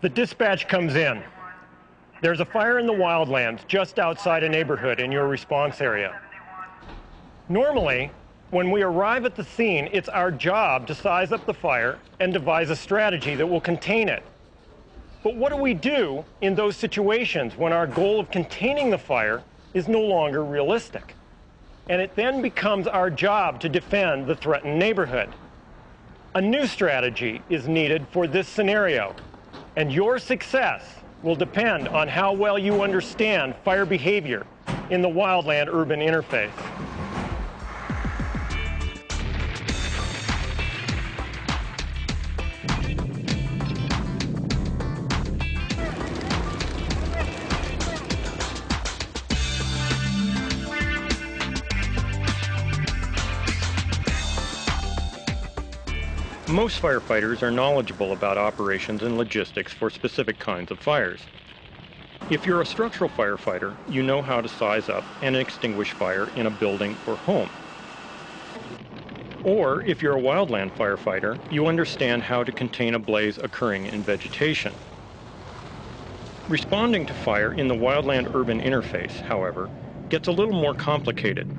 The dispatch comes in. There's a fire in the wildlands just outside a neighborhood in your response area. Normally, when we arrive at the scene, it's our job to size up the fire and devise a strategy that will contain it. But what do we do in those situations when our goal of containing the fire is no longer realistic? And it then becomes our job to defend the threatened neighborhood. A new strategy is needed for this scenario, and your success will depend on how well you understand fire behavior in the wildland-urban interface. Most firefighters are knowledgeable about operations and logistics for specific kinds of fires. If you're a structural firefighter, you know how to size up and extinguish fire in a building or home. Or if you're a wildland firefighter, you understand how to contain a blaze occurring in vegetation. Responding to fire in the wildland-urban interface, however, gets a little more complicated.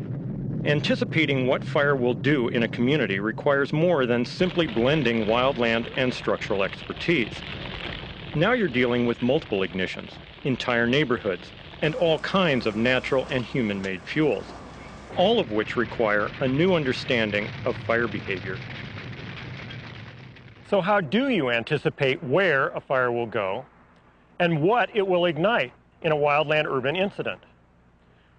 Anticipating what fire will do in a community requires more than simply blending wildland and structural expertise. Now you're dealing with multiple ignitions, entire neighborhoods, and all kinds of natural and human-made fuels, all of which require a new understanding of fire behavior. So how do you anticipate where a fire will go and what it will ignite in a wildland-urban incident?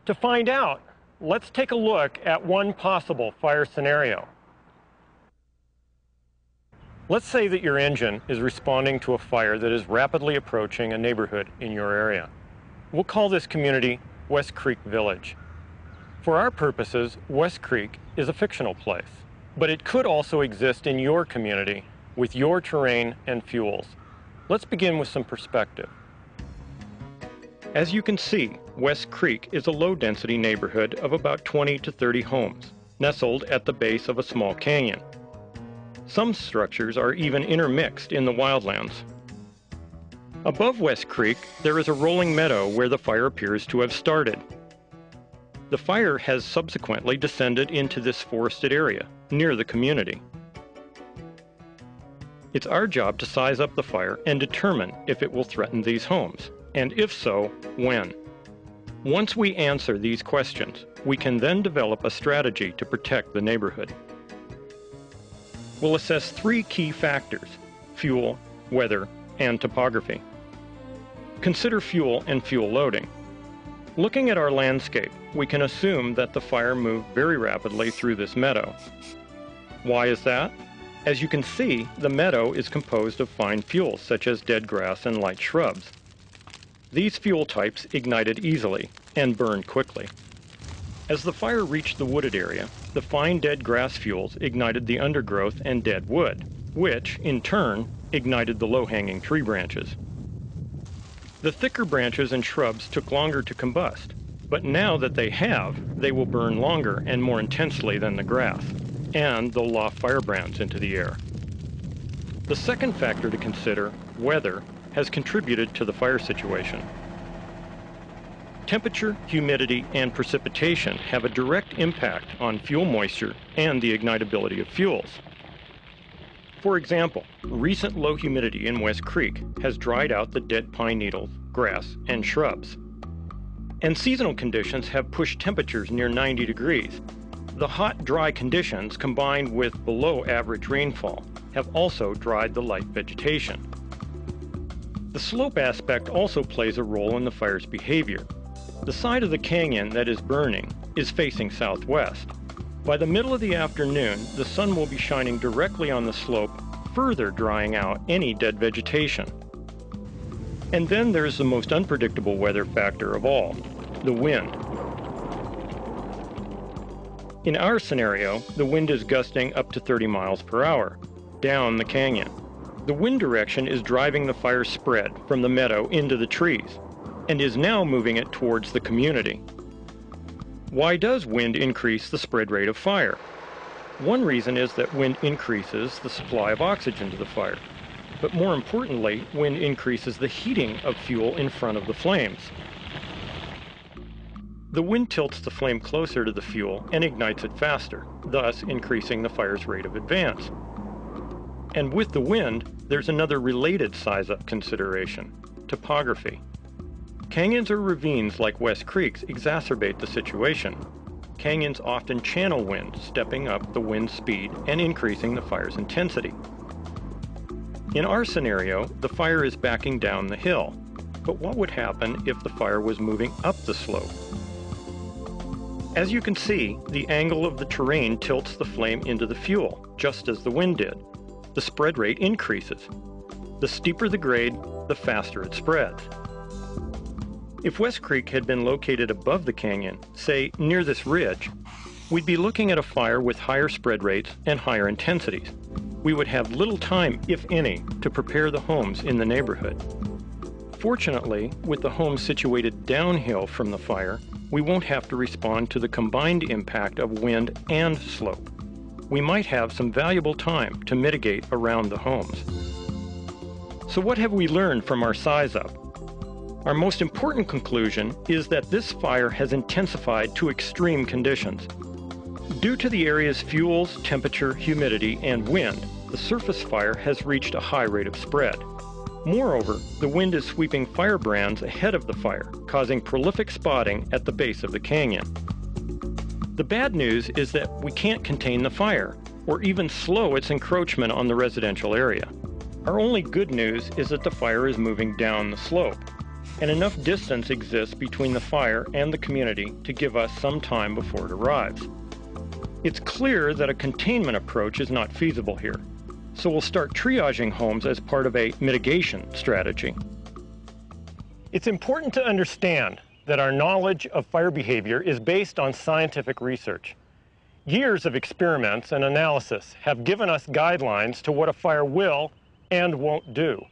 To find out, let's take a look at one possible fire scenario. Let's say that your engine is responding to a fire that is rapidly approaching a neighborhood in your area. We'll call this community West Creek Village. For our purposes, West Creek is a fictional place, but it could also exist in your community with your terrain and fuels. Let's begin with some perspective. As you can see, West Creek is a low-density neighborhood of about 20 to 30 homes, nestled at the base of a small canyon. Some structures are even intermixed in the wildlands. Above West Creek, there is a rolling meadow where the fire appears to have started. The fire has subsequently descended into this forested area, near the community. It's our job to size up the fire and determine if it will threaten these homes, and if so, when. Once we answer these questions, we can then develop a strategy to protect the neighborhood. We'll assess three key factors: fuel, weather, and topography. Consider fuel and fuel loading. Looking at our landscape, we can assume that the fire moved very rapidly through this meadow. Why is that? As you can see, the meadow is composed of fine fuels such as dead grass and light shrubs. These fuel types ignited easily and burned quickly. As the fire reached the wooded area, the fine dead grass fuels ignited the undergrowth and dead wood, which, in turn, ignited the low-hanging tree branches. The thicker branches and shrubs took longer to combust, but now that they have, they will burn longer and more intensely than the grass, and they'll loft firebrands into the air. The second factor to consider, weather, has contributed to the fire situation. Temperature, humidity, and precipitation have a direct impact on fuel moisture and the ignitability of fuels. For example, recent low humidity in West Creek has dried out the dead pine needles, grass, and shrubs. And seasonal conditions have pushed temperatures near 90 degrees. The hot, dry conditions, combined with below average rainfall, have also dried the light vegetation. The slope aspect also plays a role in the fire's behavior. The side of the canyon that is burning is facing southwest. By the middle of the afternoon, the sun will be shining directly on the slope, further drying out any dead vegetation. And then there's the most unpredictable weather factor of all, the wind. In our scenario, the wind is gusting up to 30 miles per hour, down the canyon. The wind direction is driving the fire spread from the meadow into the trees, and is now moving it towards the community. Why does wind increase the spread rate of fire? One reason is that wind increases the supply of oxygen to the fire. but more importantly, wind increases the heating of fuel in front of the flames. The wind tilts the flame closer to the fuel and ignites it faster, thus increasing the fire's rate of advance. And with the wind, there's another related size-up consideration: topography. Canyons or ravines like West Creek's exacerbate the situation. Canyons often channel wind, stepping up the wind speed and increasing the fire's intensity. In our scenario, the fire is backing down the hill. But what would happen if the fire was moving up the slope? As you can see, the angle of the terrain tilts the flame into the fuel, just as the wind did. The spread rate increases. The steeper the grade, the faster it spreads. If West Creek had been located above the canyon, say near this ridge, we'd be looking at a fire with higher spread rates and higher intensities. We would have little time, if any, to prepare the homes in the neighborhood. Fortunately, with the homes situated downhill from the fire, we won't have to respond to the combined impact of wind and slope. We might have some valuable time to mitigate around the homes. So what have we learned from our size-up? Our most important conclusion is that this fire has intensified to extreme conditions. Due to the area's fuels, temperature, humidity, and wind, the surface fire has reached a high rate of spread. Moreover, the wind is sweeping firebrands ahead of the fire, causing prolific spotting at the base of the canyon. The bad news is that we can't contain the fire, or even slow its encroachment on the residential area. Our only good news is that the fire is moving down the slope, and enough distance exists between the fire and the community to give us some time before it arrives. It's clear that a containment approach is not feasible here, so we'll start triaging homes as part of a mitigation strategy. It's important to understand that our knowledge of fire behavior is based on scientific research. Years of experiments and analysis have given us guidelines to what a fire will and won't do.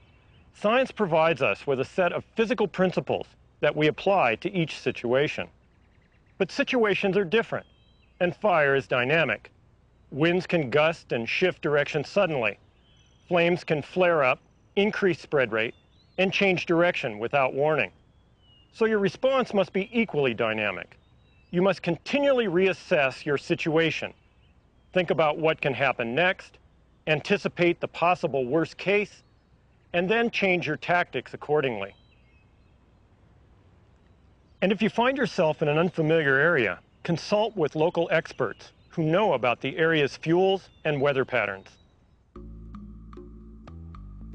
Science provides us with a set of physical principles that we apply to each situation. But situations are different, and fire is dynamic. Winds can gust and shift direction suddenly. Flames can flare up, increase spread rate, and change direction without warning. So your response must be equally dynamic. You must continually reassess your situation. Think about what can happen next, anticipate the possible worst case, and then change your tactics accordingly. And if you find yourself in an unfamiliar area, consult with local experts who know about the area's fuels and weather patterns.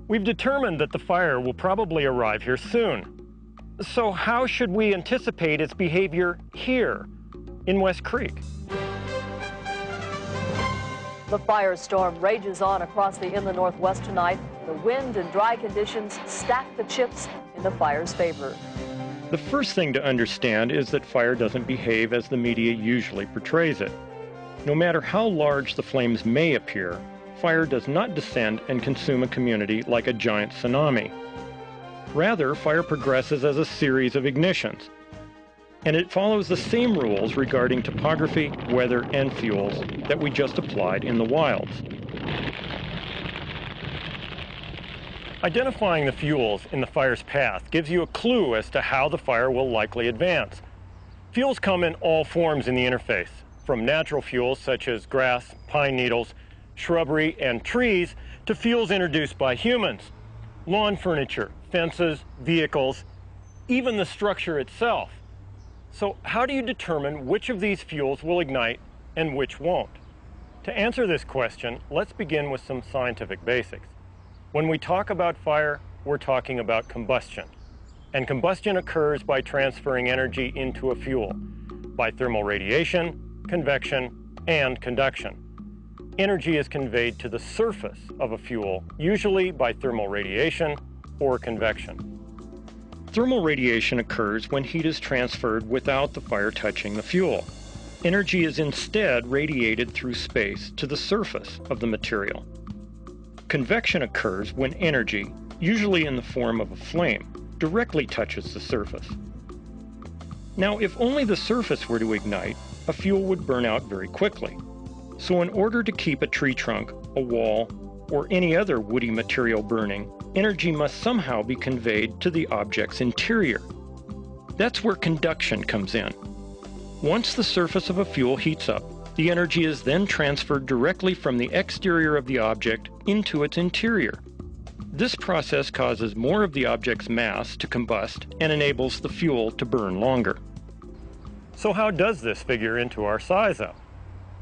We've determined that the fire will probably arrive here soon. So how should we anticipate its behavior here in West Creek? The firestorm rages on across the inland northwest tonight. The wind and dry conditions stack the chips in the fire's favor. The first thing to understand is that fire doesn't behave as the media usually portrays it. No matter how large the flames may appear, fire does not descend and consume a community like a giant tsunami. Rather, fire progresses as a series of ignitions, and it follows the same rules regarding topography, weather, and fuels that we just applied in the wilds. Identifying the fuels in the fire's path gives you a clue as to how the fire will likely advance. Fuels come in all forms in the interface, from natural fuels such as grass, pine needles, shrubbery, and trees, to fuels introduced by humans, lawn furniture, fences, vehicles, even the structure itself. So how do you determine which of these fuels will ignite and which won't? To answer this question, let's begin with some scientific basics. When we talk about fire, we're talking about combustion. And combustion occurs by transferring energy into a fuel, by thermal radiation, convection, and conduction. Energy is conveyed to the surface of a fuel, usually by thermal radiation or convection. Thermal radiation occurs when heat is transferred without the fire touching the fuel. Energy is instead radiated through space to the surface of the material. Convection occurs when energy, usually in the form of a flame, directly touches the surface. Now, if only the surface were to ignite, a fuel would burn out very quickly. So in order to keep a tree trunk, a wall, or any other woody material burning, energy must somehow be conveyed to the object's interior. That's where conduction comes in. Once the surface of a fuel heats up, the energy is then transferred directly from the exterior of the object into its interior. This process causes more of the object's mass to combust and enables the fuel to burn longer. So how does this figure into our size up?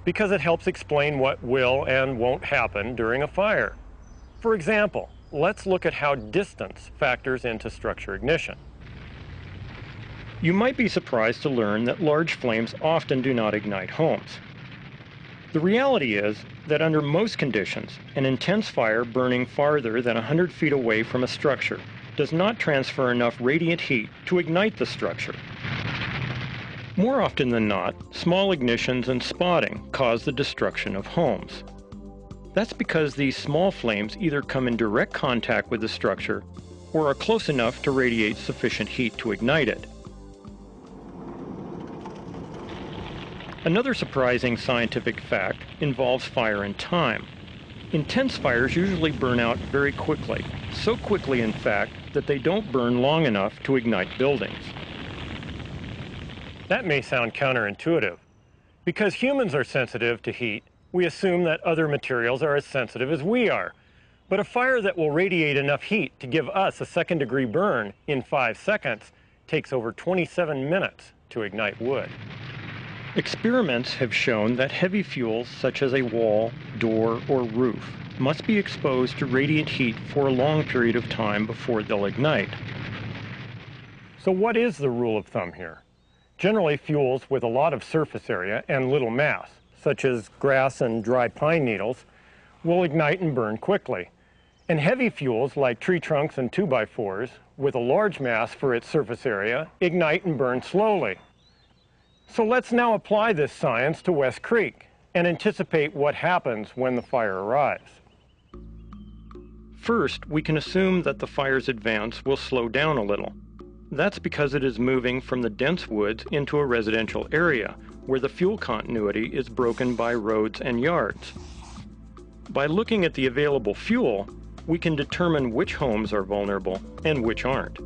Because it helps explain what will and won't happen during a fire. For example, let's look at how distance factors into structure ignition. You might be surprised to learn that large flames often do not ignite homes. The reality is that under most conditions, an intense fire burning farther than 100 feet away from a structure does not transfer enough radiant heat to ignite the structure. More often than not, small ignitions and spotting cause the destruction of homes. That's because these small flames either come in direct contact with the structure or are close enough to radiate sufficient heat to ignite it. Another surprising scientific fact involves fire and time. Intense fires usually burn out very quickly, so quickly in fact that they don't burn long enough to ignite buildings. That may sound counterintuitive. Because humans are sensitive to heat, we assume that other materials are as sensitive as we are. But a fire that will radiate enough heat to give us a second-degree burn in 5 seconds takes over 27 minutes to ignite wood. Experiments have shown that heavy fuels such as a wall, door, or roof must be exposed to radiant heat for a long period of time before they'll ignite. So what is the rule of thumb here? Generally, fuels with a lot of surface area and little mass, such as grass and dry pine needles, will ignite and burn quickly. And heavy fuels like tree trunks and 2x4s, with a large mass for its surface area, ignite and burn slowly. So let's now apply this science to West Creek and anticipate what happens when the fire arrives. First, we can assume that the fire's advance will slow down a little. That's because it is moving from the dense woods into a residential area where the fuel continuity is broken by roads and yards. By looking at the available fuel, we can determine which homes are vulnerable and which aren't.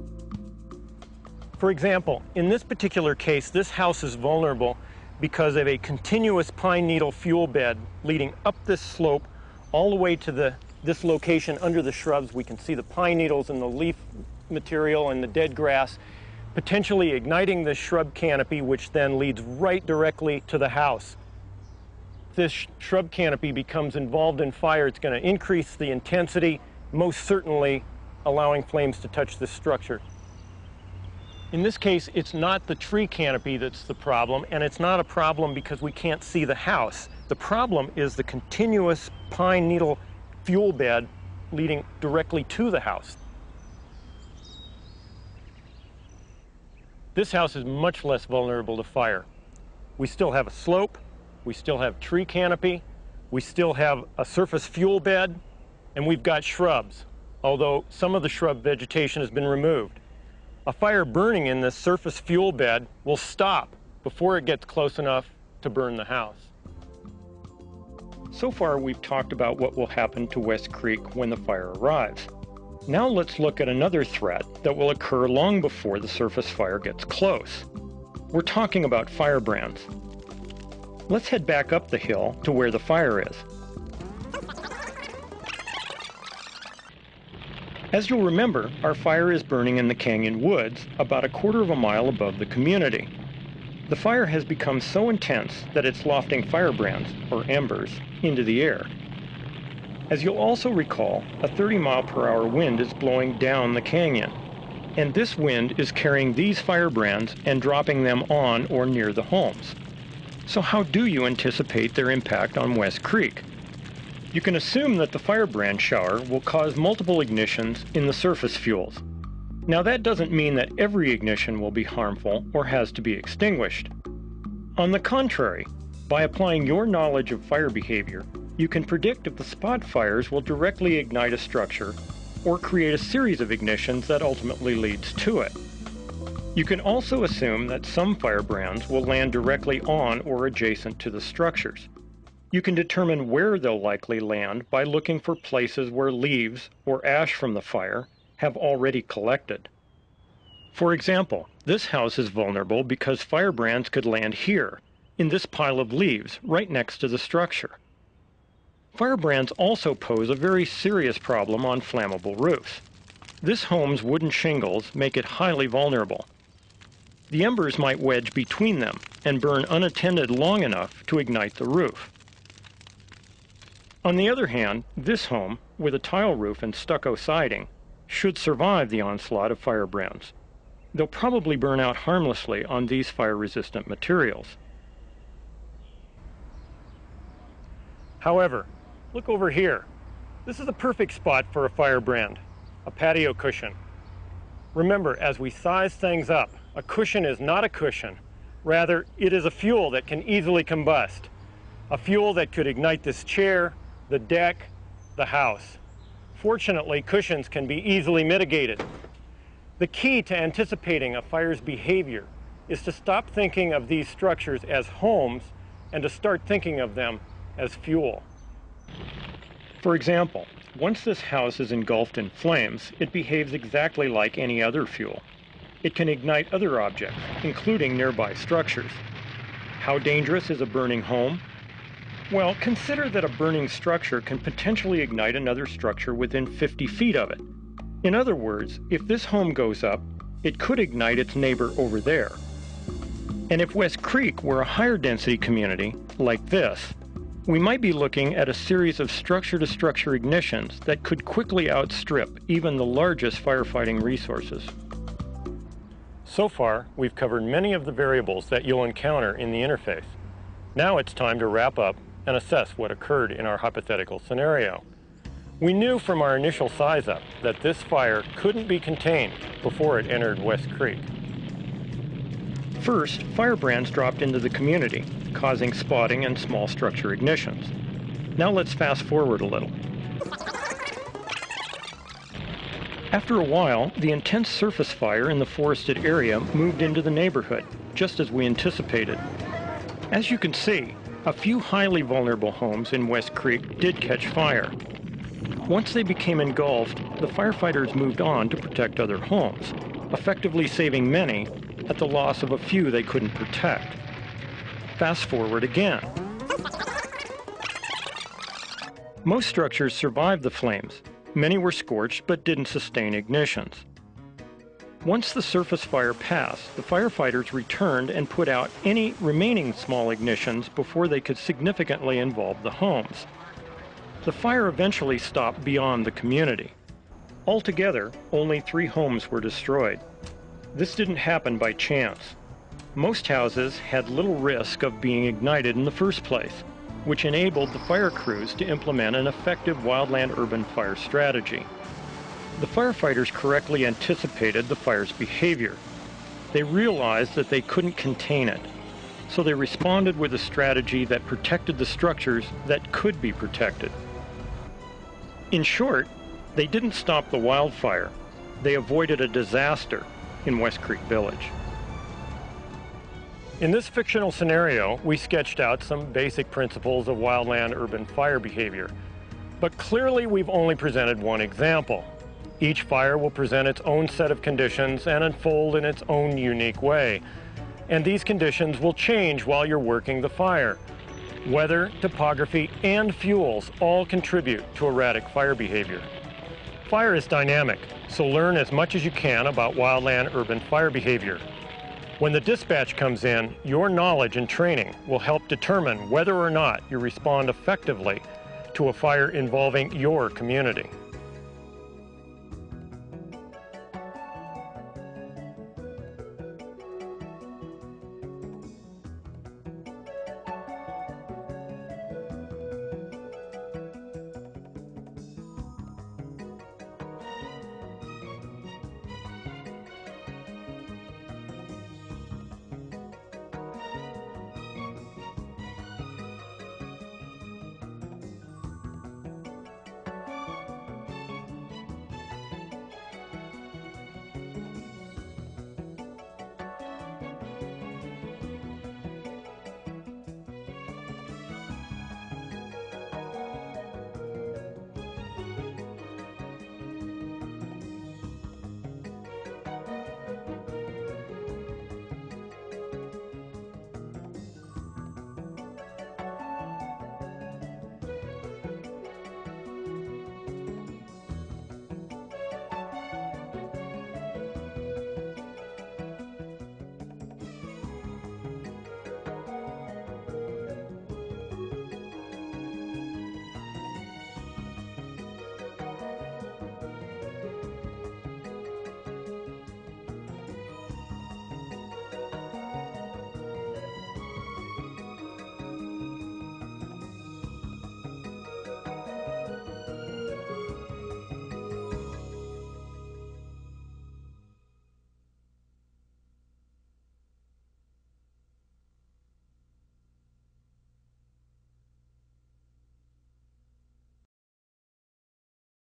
For example, in this particular case, this house is vulnerable because of a continuous pine needle fuel bed leading up this slope all the way to this location under the shrubs. We can see the pine needles and the leaf material and the dead grass potentially igniting the shrub canopy, which then leads right directly to the house. If this shrub canopy becomes involved in fire, it's going to increase the intensity, most certainly allowing flames to touch this structure. In this case, it's not the tree canopy that's the problem, and it's not a problem because we can't see the house. The problem is the continuous pine needle fuel bed leading directly to the house. This house is much less vulnerable to fire. We still have a slope, we still have tree canopy, we still have a surface fuel bed, and we've got shrubs, although some of the shrub vegetation has been removed. A fire burning in this surface fuel bed will stop before it gets close enough to burn the house. So far, we've talked about what will happen to West Creek when the fire arrives. Now let's look at another threat that will occur long before the surface fire gets close. We're talking about firebrands. Let's head back up the hill to where the fire is. As you'll remember, our fire is burning in the canyon woods about 1/4 of a mile above the community. The fire has become so intense that it's lofting firebrands, or embers, into the air. As you'll also recall, a 30-mile-per-hour wind is blowing down the canyon, and this wind is carrying these firebrands and dropping them on or near the homes. So how do you anticipate their impact on West Creek? You can assume that the firebrand shower will cause multiple ignitions in the surface fuels. Now that doesn't mean that every ignition will be harmful or has to be extinguished. On the contrary, by applying your knowledge of fire behavior, you can predict if the spot fires will directly ignite a structure or create a series of ignitions that ultimately leads to it. You can also assume that some firebrands will land directly on or adjacent to the structures. You can determine where they'll likely land by looking for places where leaves or ash from the fire have already collected. For example, this house is vulnerable because firebrands could land here, in this pile of leaves right next to the structure. Firebrands also pose a very serious problem on flammable roofs. This home's wooden shingles make it highly vulnerable. The embers might wedge between them and burn unattended long enough to ignite the roof. On the other hand, this home, with a tile roof and stucco siding, should survive the onslaught of firebrands. They'll probably burn out harmlessly on these fire-resistant materials. However, look over here. This is a perfect spot for a firebrand, a patio cushion. Remember, as we size things up, a cushion is not a cushion. Rather, it is a fuel that can easily combust. A fuel that could ignite this chair, the deck, the house. Fortunately, cushions can be easily mitigated. The key to anticipating a fire's behavior is to stop thinking of these structures as homes and to start thinking of them as fuel. For example, once this house is engulfed in flames, it behaves exactly like any other fuel. It can ignite other objects, including nearby structures. How dangerous is a burning home? Well, consider that a burning structure can potentially ignite another structure within 50 feet of it. In other words, if this home goes up, it could ignite its neighbor over there. And if West Creek were a higher density community, like this, we might be looking at a series of structure-to-structure ignitions that could quickly outstrip even the largest firefighting resources. So far, we've covered many of the variables that you'll encounter in the interface. Now it's time to wrap up and assess what occurred in our hypothetical scenario. We knew from our initial size-up that this fire couldn't be contained before it entered West Creek. First, firebrands dropped into the community, causing spotting and small structure ignitions. Now let's fast forward a little. After a while, the intense surface fire in the forested area moved into the neighborhood, just as we anticipated. As you can see, a few highly vulnerable homes in West Creek did catch fire. Once they became engulfed, the firefighters moved on to protect other homes, effectively saving many at the loss of a few they couldn't protect. Fast forward again. Most structures survived the flames. Many were scorched but didn't sustain ignitions. Once the surface fire passed, the firefighters returned and put out any remaining small ignitions before they could significantly involve the homes. The fire eventually stopped beyond the community. Altogether, only 3 homes were destroyed. This didn't happen by chance. Most houses had little risk of being ignited in the first place, which enabled the fire crews to implement an effective wildland urban fire strategy. The firefighters correctly anticipated the fire's behavior. They realized that they couldn't contain it, so they responded with a strategy that protected the structures that could be protected. In short, they didn't stop the wildfire. They avoided a disaster in West Creek Village. In this fictional scenario, we sketched out some basic principles of wildland urban fire behavior. But clearly we've only presented one example. Each fire will present its own set of conditions and unfold in its own unique way. And these conditions will change while you're working the fire. Weather, topography, and fuels all contribute to erratic fire behavior. Fire is dynamic, so learn as much as you can about wildland urban fire behavior. When the dispatch comes in, your knowledge and training will help determine whether or not you respond effectively to a fire involving your community.